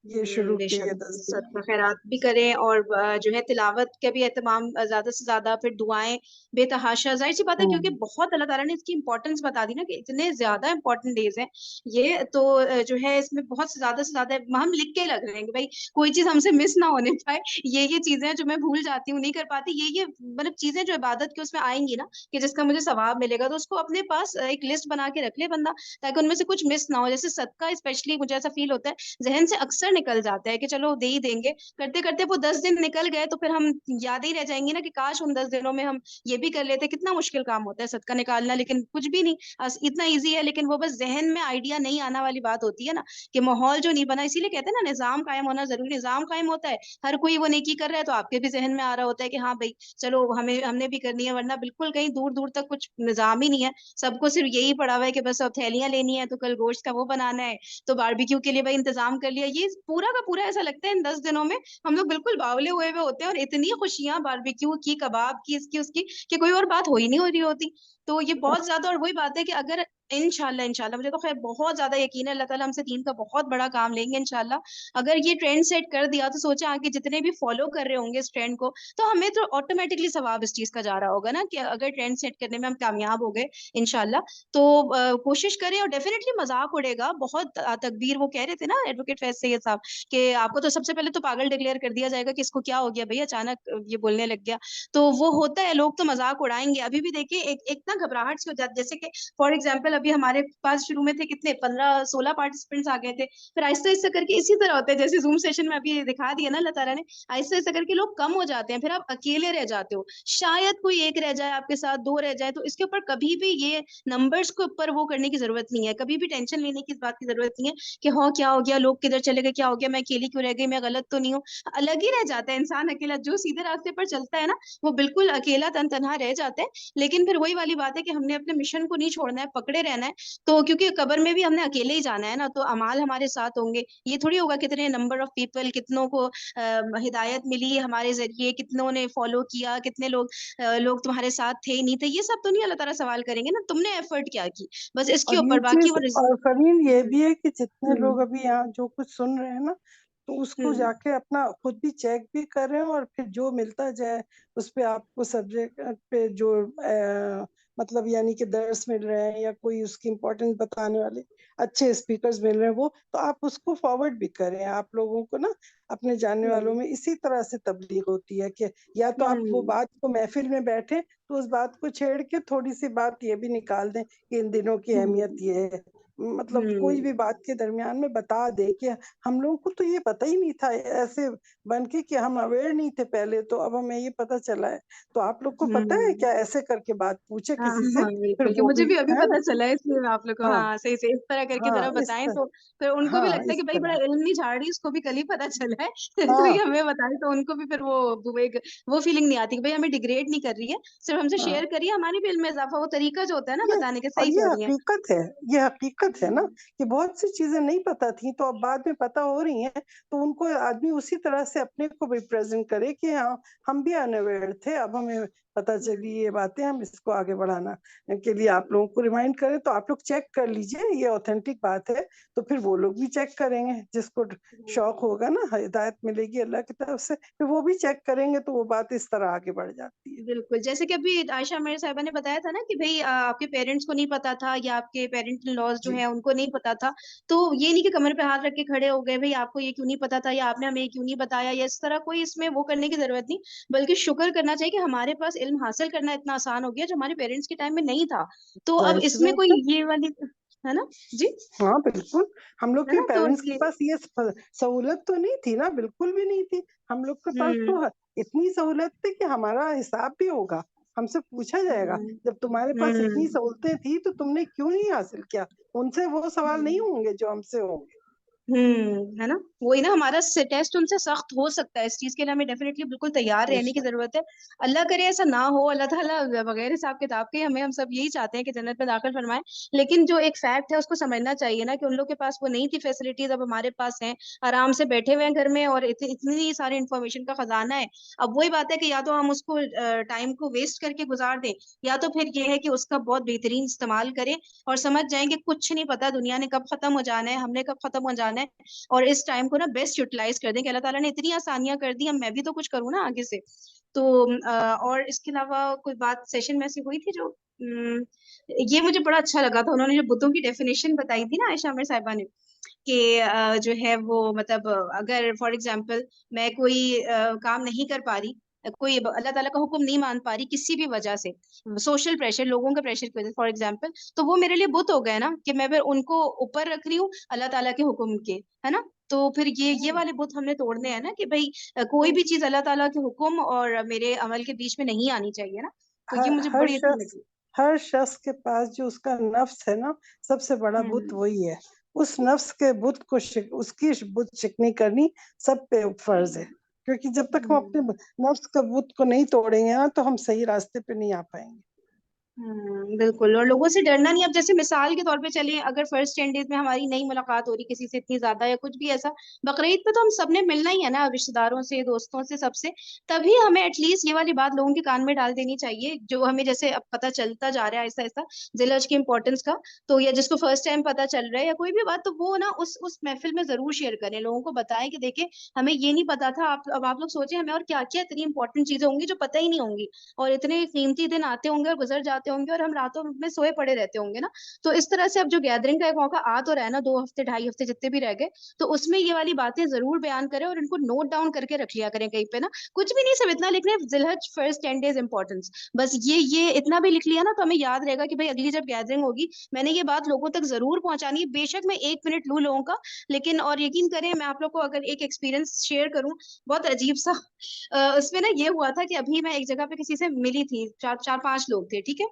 یہ شروع بے کے شک 10 دن صدقہ خیرات بھی کریں, اور جو ہے تلاوت کا بھی اہتمام زیادہ سے زیادہ, پھر دعائیں بے تحاشا. ظاہر سی بات ہے کیونکہ بہت اللہ تعالیٰ نے اس کی امپورٹنس بتا دی نا کہ اتنے زیادہ امپورٹنٹ ڈیز ہیں یہ, تو جو ہے اس میں بہت زیادہ سے زیادہ ہم لکھ کے لگ رہے ہیں کہ بھائی کوئی چیز ہم سے مس نہ ہونے پائے. یہ چیزیں جو میں بھول جاتی ہوں, نہیں کر پاتی, یہ مطلب چیزیں جو عبادت کی اس میں آئیں گی نا کہ جس کا مجھے ثواب ملے گا, تو اس کو اپنے پاس ایک لسٹ بنا کے رکھ لے بندہ, تاکہ ان میں سے کچھ مس نہ ہو. جیسے صدقہ اسپیشلی مجھے ایسا فیل ہوتا ہے ذہن سے اکثر نکل جاتا ہے کہ چلو دے ہی دیں گے, کرتے کرتے وہ 10 دن نکل گئے تو پھر ہم یاد ہی رہ جائیں گے نا کہ کاش ان 10 دنوں میں ہم یہ بھی کر لیتے. کتنا مشکل کام ہوتا ہے صدقہ نکالنا, لیکن کچھ بھی نہیں, اتنا ایزی ہے, لیکن وہ بس ذہن میں آئیڈیا نہیں آنا والی بات ہوتی ہے نا کہ ماحول جو نہیں بنا. اسی لیے کہتے ہیں نا نظام قائم ہونا ضروری. نظام قائم ہوتا ہے, ہر کوئی وہ نیکی کر رہا ہے تو آپ کے بھی ذہن میں آ رہا ہوتا ہے کہ ہاں بھائی چلو ہم نے بھی کرنی ہے, ورنہ بالکل کہیں دور دور تک کچھ نظام ہی نہیں ہے. سب کو صرف یہی پڑا ہوا ہے کہ بس اب تھیلیاں لینی ہے تو کل گوشت کا وہ بنانا ہے, تو باربیکیو کے لیے بھائی انتظام کر لیا. یہ پورا کا پورا ایسا لگتا ہے ان 10 دنوں میں ہم لوگ بالکل باولے ہوئے ہوتے ہیں, اور اتنی خوشیاں باربیکیو کی, کباب کی, اس کی کہ کوئی اور بات ہو ہی نہیں ہو رہی ہوتی. تو یہ بہت زیادہ, اور وہی بات ہے کہ اگر انشاءاللہ مجھے تو خیر بہت زیادہ یقین ہے اللہ تعالیٰ ہم سے دین کا بہت بڑا کام لیں گے انشاءاللہ. اگر یہ ٹرینڈ سیٹ کر دیا تو سوچا آگے جتنے بھی فالو کر رہے ہوں گے اس ٹرینڈ کو, تو ہمیں تو آٹومیٹکلی ثواب اس چیز کا جا رہا ہوگا نا کہ اگر ٹرینڈ سیٹ کرنے میں ہم کامیاب ہو گئے انشاءاللہ. تو کوشش کریں, اور ڈیفینیٹلی مذاق اڑے گا بہت. تکبیر وہ کہہ رہے تھے نا ایڈوکیٹ فیض سید صاحب کہ آپ کو تو سب سے پہلے تو پاگل ڈکلیئر کر دیا جائے گا کہ اس کو کیا ہو گیا بھائی اچانک یہ بولنے لگ گیا. تو وہ ہوتا ہے, لوگ تو مذاق اڑائیں گے. ابھی بھی دیکھیں ایک نا گھبراہٹ سی ہو جاتی, جیسے کہ فار ایگزامپل ابھی ہمارے پاس شروع میں تھے کتنے 15-16 پارٹیسپینٹس آ گئے تھے, پھر آہستہ آہستہ کر کے اسی طرح ہوتا ہے جیسے زوم سیشن میں ابھی دکھا دیا نا اللہ تعالیٰ نے, آہستہ آہستہ کر کے لوگ کم ہو جاتے ہیں, پھر آپ اکیلے رہ جاتے ہو. شاید کوئی ایک رہ جائے آپ کے ساتھ, 2 رہ جائے, تو اس کے اوپر کبھی بھی یہ نمبرز کے اوپر وہ کرنے کی ضرورت نہیں ہے, کبھی بھی ٹینشن لینے کی اس بات کی ضرورت نہیں ہے کہ ہاں کیا ہو گیا, لوگ کدھر چلے گئے, کیا ہو گیا, میں اکیلی کیوں رہ گئی, میں غلط تو نہیں ہوں. الگ ہی رہ جاتا ہے انسان اکیلا, جو سیدھے راستے پر چلتا ہے نا وہ بالکل اکیلا تنہا رہ جاتا ہے. لیکن پھر وہی والی بات ہے کہ ہم نے اپنے مشن کو نہیں چھوڑنا ہے, پکڑے رہنا ہے. تو کیونکہ قبر میں بھی ہم نے اکیلے ہی جانا ہے نا, تو اعمال ہمارے ساتھ ہوں گے. یہ تھوڑی ہوگا کتنے نمبر آف پیپل, کتنوں کو ہدایت ملی ہمارے ذریعے, کتنوں نے فالو کیا, کتنے لوگ تمہارے ساتھ تھے ہی نہیں تھے, یہ سب تو نہیں اللہ تعالیٰ سوال کریں گے نا تم نے ایفرٹ کیا کی, بس اس کے اور یہ اوپر. باقی چیز, وہ اور فرین یہ بھی ہے کہ جتنے ہوں لوگ ابھی یہاں جو کچھ سن رہے ہیں نا, تو اس کو ہوں جا کے اپنا خود بھی چیک بھی کر رہے ہیں, اور پھر جو ملتا جائے اس پہ آپ کو سبجیکٹ پہ جو مطلب یعنی کہ درس مل رہے ہیں یا کوئی اس کی امپورٹنس بتانے والے اچھے اسپیکرز مل رہے ہیں, وہ تو آپ اس کو فارورڈ بھی کریں. آپ لوگوں کو نا اپنے جاننے والوں میں اسی طرح سے تبلیغ ہوتی ہے کہ یا تو آپ وہ بات کو محفل میں بیٹھے تو اس بات کو چھیڑ کے تھوڑی سی بات یہ بھی نکال دیں کہ ان دنوں کی اہمیت یہ ہے, مطلب کوئی بھی بات کے درمیان میں بتا دے کہ ہم لوگوں کو تو یہ پتہ ہی نہیں تھا, ایسے بن کے کہ ہم اویئر نہیں تھے پہلے, تو اب ہمیں یہ پتہ چلا ہے. تو آپ لوگ کو پتہ ہے کیا, ایسے کر کے بات پوچھے ہاں کسی سے, ہاں پھر بالکل, کہ وہ مجھے بھی ابھی ہے پتا نا. چلا ہے, اس لیے میں آپ لوگ کو ہاں ہاں صحیح سے اس طرح کر کے ہاں ذرا اس بتائیں, تو طرح, پھر ان کو بھی ہاں لگتا ہے اس کہ بھائی بڑا طرح, علم نہیں جھاڑ رہی, اس کو بھی کل ہی پتا چلا ہے تو ہاں یہ ہمیں بتائیں, تو ان کو بھی پھر وہ فیلنگ نہیں آتی کہ بھائی ہمیں ڈیگریڈ نہیں کر رہی ہے, صرف ہم سے ہاں شیئر کریے, ہماری بھی علم میں اضافہ. وہ طریقہ جو ہوتا ہے نا یہ, بتانے کے, اور صحیح یہ کہہ رہی ہیں. حقیقت ہے, یہ حقیقت ہے نا کہ بہت سی چیزیں نہیں پتہ تھیں تو اب بعد میں پتہ ہو رہی ہیں, تو ان کو آدمی اسی طرح سے اپنے کو ریپرزینٹ کرے کہ ہاں ہم بھی انویئر تھے, اب ہمیں پتہ چلی یہ باتیں, ہم اس کو آگے بڑھانا کے لیے آپ لوگوں کو ریمائنڈ کریں. تو آپ لوگ چیک کر لیجئے, یہ اوتھینٹک بات ہے, تو پھر وہ لوگ بھی چیک کریں گے جس کو شوق ہوگا نا, ہدایت ملے گی اللہ کی طرف سے, پھر وہ بھی چیک کریں گے, تو وہ بات اس طرح آگے بڑھ جاتی ہے. بالکل, جیسے کہ ابھی عائشہ میرے صاحبہ نے بتایا تھا نا کہ بھئی آپ کے پیرنٹس کو نہیں پتا تھا, یا آپ کے پیرنٹ لاز جو جی ہیں ان کو نہیں پتا تھا, تو یہ نہیں کہ کمر پہ ہاتھ رکھ کے کھڑے ہو گئے بھئی آپ کو یہ کیوں نہیں پتا تھا, یا آپ نے ہمیں کیوں نہیں بتایا, یا اس طرح کوئی اس میں وہ کرنے کی ضرورت نہیں, بلکہ شکر کرنا چاہیے کہ ہمارے پاس علم حاصل کرنا اتنا آسان ہو گیا جو ہمارے پیرنٹس کے ٹائم میں نہیں تھا. تو اب ظاہر سی اس میں بات کوئی ہے. یہ والی ہے نا جی. ہاں بالکل, ہم لوگ ہے کے نا, تو پیرنٹس کے یہ پاس یہ سہولت تو نہیں تھی نا, بالکل بھی نہیں تھی. ہم لوگ کے پاس تو اتنی سہولت تھی کہ ہمارا حساب بھی ہوگا, ہم سے پوچھا جائے گا جب تمہارے پاس اتنی سہولتیں تھی تو تم نے کیوں نہیں حاصل کیا. ان سے وہ سوال نہیں ہوں گے جو ہم سے ہوں گے. ہے نا, وہی نا, ہمارا ٹیسٹ ان سے سخت ہو سکتا ہے, اس چیز کے لیے ہمیں ڈیفینیٹلی بالکل تیار رہنے کی ضرورت ہے. اللہ کرے ایسا نہ ہو, اللہ تعالیٰ بغیر حساب کتاب کے ہم سب یہی چاہتے ہیں کہ جنت میں داخل فرمائے. لیکن جو ایک فیکٹ ہے اس کو سمجھنا چاہیے نا, کہ ان لوگ کے پاس وہ نہیں تھی فیسلٹیز, اب ہمارے پاس ہیں, آرام سے بیٹھے ہوئے ہیں گھر میں, اور اتنی ساری انفارمیشن کا خزانہ ہے. اب وہی بات ہے کہ یا تو ہم اس کو ٹائم کو ویسٹ کر کے گزار دیں, یا تو پھر یہ ہے کہ اس کا بہت بہترین استعمال کریں اور سمجھ جائیں کہ کچھ نہیں پتا دنیا نے کب ختم ہو جانا ہے, ہم نے کب ختم ہو جانا ہے, اور اس ٹائم کو نا بیسٹ یوٹیلائز کر دیں کہ اللہ تعالیٰ نے اتنی آسانیاں کر دی, میں بھی تو کچھ کروں نا آگے سے. تو اور اس کے علاوہ کوئی بات سیشن میں ایسی ہوئی تھی جو یہ مجھے بڑا اچھا لگا تھا, انہوں نے جو بتوں کی ڈیفینیشن بتائی تھی نا عائشہ عامر صاحبہ نے, کہ جو ہے وہ مطلب اگر فار ایگزامپل میں کوئی کام نہیں کر پا رہی, کوئی اللہ تعالیٰ کا حکم نہیں مان پا رہی کسی بھی وجہ سے, سوشل پریشر, لوگوں کے پریشر کی وجہ سے فار ایگزامپل, تو وہ میرے لیے بت ہو گئے نا, کہ میں پھر ان کو اوپر رکھ رہی ہوں اللہ تعالیٰ کے حکم کے, ہے نا. تو پھر یہ والے بت ہم نے توڑنے ہیں نا, کہ بھائی کوئی بھی چیز اللہ تعالیٰ کے حکم اور میرے عمل کے بیچ میں نہیں آنی چاہیے نا. تو یہ مجھے بڑی اچھی لگی. ہر شخص کے پاس جو اس کا نفس ہے نا, سب سے بڑا بت وہی ہے. اس نفس کے بت کو اس کی بت شکنی کرنی سب پہ فرض ہے, کیونکہ جب تک ہم اپنے نفس کا بت کو نہیں توڑیں گے نا تو ہم صحیح راستے پہ نہیں آ پائیں گے. بالکل, اور لوگوں سے ڈرنا نہیں. اب جیسے مثال کے طور پہ چلیں, اگر فرسٹ 10 days میں ہماری نئی ملاقات ہو رہی کسی سے اتنی زیادہ یا کچھ بھی ایسا, بقرعید پہ تو ہم سب نے ملنا ہی ہے نا, رشتے داروں سے, دوستوں سے, سب سے. تبھی ہمیں ایٹ لیسٹ یہ والی بات لوگوں کے کان میں ڈال دینی چاہیے, جو ہمیں جیسے اب پتہ چلتا جا رہا ہے ایسا ایسا ذی الحج کی امپورٹنس کا, تو یا جس کو فرسٹ ٹائم پتہ چل رہا ہے یا کوئی بھی بات, تو وہ نا اس محفل میں ضرور شیئر کریں, لوگوں کو بتائیں کہ دیکھیں ہمیں یہ نہیں پتا تھا. اب آپ لوگ سوچیں ہمیں اور کیا کیا اتنی امپورٹنٹ چیزیں ہوں گی جو پتہ ہی نہیں ہوں گی, اور اتنے قیمتی دن آتے ہوں گے اور گزر جاتے ہوں گے, اور ہم راتوں میں سوئے پڑے رہتے ہوں گے نا. تو اس طرح سے اب جو گیدرنگ کا ایک موقع آ تو رہا ہے نا, 2 ہفتے 2.5 ہفتے جتنے بھی رہ گئے, تو اس میں یہ والی باتیں ضرور بیان کریں اور ان کو نوٹ ڈاؤن کر کے رکھ لیا کریں کہیں پہ نا. کچھ بھی نہیں, صرف اتنا لکھ لیں ذی الحج فرسٹ 10 days امپورٹنس, بس یہ اتنا بھی لکھ لیا نا, تو ہمیں یاد رہے گا کہ بھائی اگلی جب گیدرنگ ہوگی میں نے یہ بات لوگوں تک ضرور پہنچانی ہے. بے شک میں 1 منٹ لوں لوگوں کا, لیکن اور یقین کریں میں آپ لوگ کو اگر ایک ایکسپیرینس شیئر کروں بہت عجیب سا, اس میں نا یہ ہوا تھا کہ ابھی میں ایک جگہ پہ کسی سے ملی تھی, 4-5 لوگ تھے, ٹھیک ہے.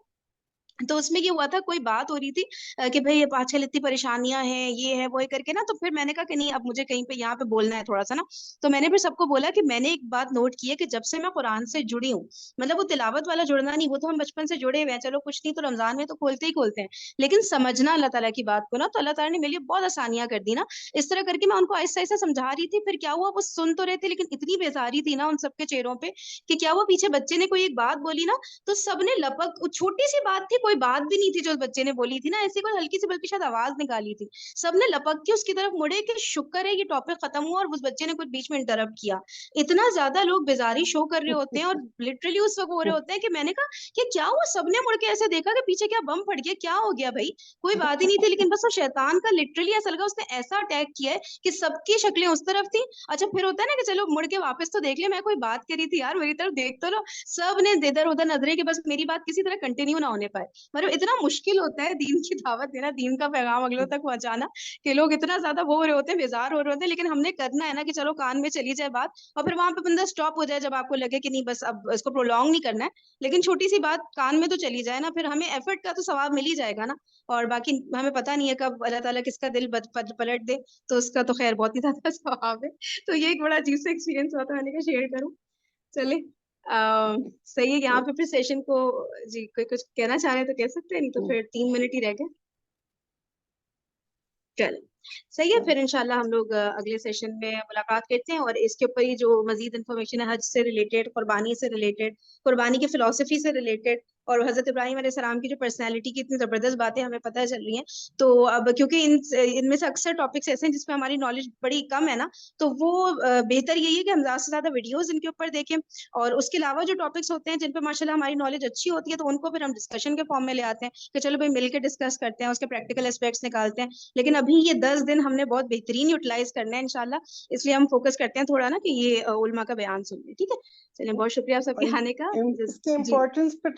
تو اس میں یہ ہوا تھا, کوئی بات ہو رہی تھی کہ بھائی آج کل اتنی پریشانیاں ہیں, یہ ہے وہ کر کے نا. تو پھر میں نے کہا کہ نہیں, اب مجھے کہیں پہ یہاں پہ بولنا ہے تھوڑا سا نا. تو میں نے پھر سب کو بولا کہ میں نے ایک بات نوٹ کی ہے کہ جب سے میں قرآن سے جڑی ہوں, مطلب وہ تلاوت والا جڑنا نہیں, وہ تو ہم بچپن سے جڑے ہوئے ہیں, چلو کچھ نہیں تو رمضان میں تو کھولتے ہی کھولتے ہیں, لیکن سمجھنا اللہ تعالیٰ کی بات کو نا, تو اللہ تعالیٰ نے میرے لیے بہت آسانیاں کر دی نا. اس طرح کر کے میں ان کو آہستہ آہستہ سمجھا رہی تھی. پھر کیا ہوا, وہ سن تو رہے تھے لیکن اتنی بیزاری تھی نا ان سب کے چہروں پہ, کہ کیا ہوا, پیچھے بچے نے کوئی ایک بات بولی نا, تو سب نے لپک, چھوٹی سی بات تھی, کوئی بات بھی نہیں تھی جو بچے نے بولی تھی نا, ایسی کوئی ہلکی سی بلکہ شاید آواز نکالی تھی, سب نے لپک کے اس کی طرف مڑے کہ شکر ہے یہ ٹاپک ختم ہوا, اور اس بچے نے کچھ بیچ میں انٹرپٹ کیا. اتنا زیادہ لوگ بیزاری شو کر رہے ہوتے ہیں, اور لٹرلی اس وقت ہو رہے ہوتے ہیں کہ میں نے کہا کہ کیا ہوا, سب نے مڑ کے ایسے دیکھا کہ پیچھے کیا بم پھٹ گیا, کیا ہو گیا بھائی, کوئی بات ہی نہیں تھی, لیکن بس وہ شیطان کا لٹرلی ایسا لگا, اس نے ایسا اٹیک کیا ہے کہ سب کی شکلیں اس طرف تھی. اچھا پھر ہوتا ہے نا کہ چلو مڑ کے واپس تو دیکھ لے, میں کوئی بات کری تھی یار, میری طرف دیکھ تو لو. سب نے ادھر ادھر نظریں کہ بس میری بات کسی طرح کنٹینیو نہ ہونے پائے. مطلب اتنا مشکل ہوتا ہے دین کی دعوت دینا, دین کا پیغام اگلوں تک پہنچانا, کہ لوگ اتنا زیادہ وہ ہو رہے ہوتے ہیں, بیزار ہو رہے ہوتے ہیں, لیکن ہم نے کرنا ہے نا کہ چلو کان میں چلی جائے بات, اور پھر وہاں پہ بندہ اسٹاپ ہو جائے جب آپ کو لگے کہ نہیں بس اب اس کو پرولونگ نہیں کرنا ہے, لیکن چھوٹی سی بات کان میں تو چلی جائے نا, پھر ہمیں ایفرٹ کا تو ثواب مل ہی جائے گا نا. اور باقی ہمیں پتہ نہیں ہے کب اللہ تعالیٰ کس کا دل پلٹ دے, تو اس کا تو خیر بہت ہی زیادہ ثواب ہے. تو یہ ایک بڑا عجیب سا ایکسپیرینس ہوا تھا, میں نے کہا شیئر کروں. چلے صحیح ہے, یہاں پہ پھر سیشن کو جی کوئی کچھ کہنا چاہ رہے تو کہہ سکتے ہیں, نہیں تو پھر 3 منٹ ہی رہ گئے. چلیں صحیح ہے, پھر انشاءاللہ ہم لوگ اگلے سیشن میں ملاقات کرتے ہیں, اور اس کے اوپر ہی جو مزید انفارمیشن ہے حج سے ریلیٹڈ, قربانی سے ریلیٹڈ, قربانی کی فلسفی سے ریلیٹڈ, اور حضرت ابراہیم علیہ السلام کی جو پرسنالٹی کی اتنی زبردست باتیں ہمیں پتہ چل رہی ہیں. تو اب کیونکہ ان میں سے اکثر ٹاپکس ایسے ہیں جس پہ ہماری نالج بڑی کم ہے نا, تو وہ بہتر یہی ہے کہ ہم زیادہ سے زیادہ ویڈیوز ان کے اوپر دیکھیں, اور اس کے علاوہ جو ٹاپکس ہوتے ہیں جن پہ ماشاءاللہ ہماری نالج اچھی ہوتی ہے, تو ان کو پھر ہم ڈسکشن کے فارم میں لے آتے ہیں کہ چلو بھائی مل کے ڈسکس کرتے ہیں, اس کے پریکٹیکل اسپیکٹس نکالتے ہیں. لیکن ابھی یہ 10 دن ہم نے بہت بہترین یوٹیلائز کرنا ہے انشاءاللہ, اس لیے ہم فوکس کرتے ہیں تھوڑا نا کہ یہ علماء کا بیان سن لیں. ٹھیک ہے, چلیں بہت شکریہ آپ سب کے آنے کا. اس کے جی امپورٹنس پہ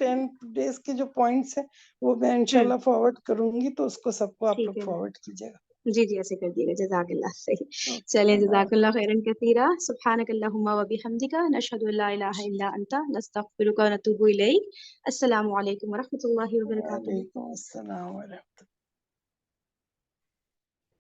ڈیز کے جو پوائنٹس ہیں وہ میں انشاءاللہ فارورڈ کروں گی، تو اس کو سب کو آپ ٹھیک لوگ ہے فارورڈ کیجیے گا. جی جی ایسے کر دیے گا. جزاک اللہ. صحیح. اوکے، چلیں اللہ جزاک اللہ حافظ. خیرن کثیرا. سبحانک اللہم و بحمدک نشہد ان لا الہ الا انت نستغفرک و نتوب الیک. السلام علیکم و رحمۃ اللہ وبرکاتہ. وعلیکم السلام ورحمۃ اللہ.